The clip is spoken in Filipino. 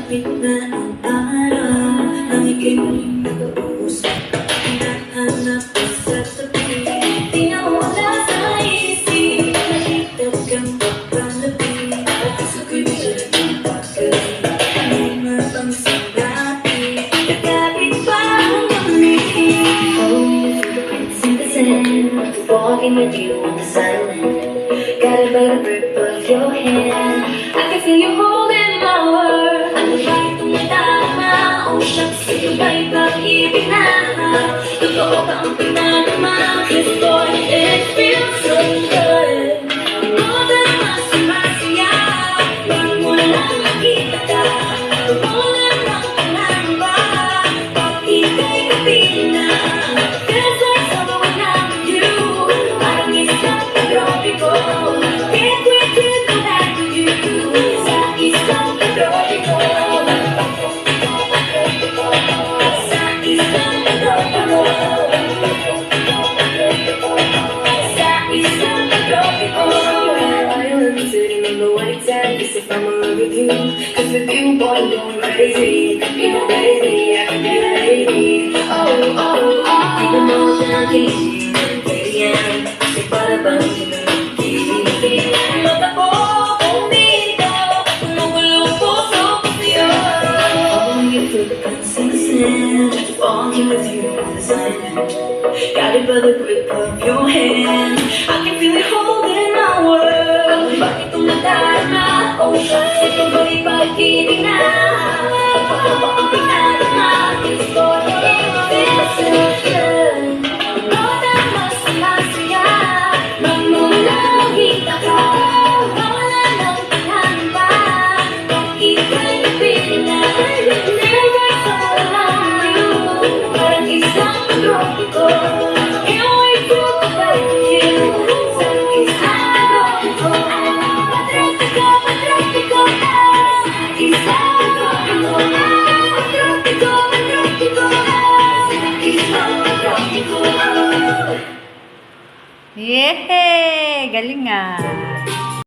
Malapit na ang araw nang ika'y muling nag-uusap. Hinahanap ko sa tabi, di na wala sa isip. Nakita kang papalapit, at gusto ko'y bigyan ng pagkalit. May mapangsang dati, nagkabit pa ang umihi. Oh, it's innocent, walking with you on the silent. Got it by the grip of your hand, I can feel you holding my world. Ano ba itong nadama? Oh shucks, ito ba'y pag-ibig na? Totoo ba ang pinanama? This boy, it feels so good. Ako na mas masaya pag mo lang nakita ka. Wala nang pangamba pag ika'y kapiling na. Feels like summer when I'm with you. Parang isang tropiko. Can't wait to go back with you. Sa isang tropiko. Sa isang tropiko. Sa isang tropiko. I'm sitting on the white sand, as if I'm in love with you. 'Cause with you, boy, I'm going crazy. You know, baby, I can be a lady. Oh, oh, oh. Di ba mo nagising? Pwede yan. Kasi para bang kinagigilin. Mata ko, bumitaw. Tumagulong puso ko sa'yo. Oh, you footprints in the sand. Walking with you on the silent. Guided by the grip of your hand. I can feel you holding my world. Bakit itong nadarama? Oh, shucks, ito ba'y pag-ibig na? Totoo ba ang pinanama? This boy, it feels so good. Ako na mas masaya nang mula nakita ka. Wala nang pinanamba kung ika'y kapiling na. Never saw around you. Parang isang tropiko. Can't wait to go back with you. Sa isang tropiko. Patropiko, patropiko. Sa isang tropiko. Patropiko, patropiko. Sa isang tropiko. Yehey! Galing nga!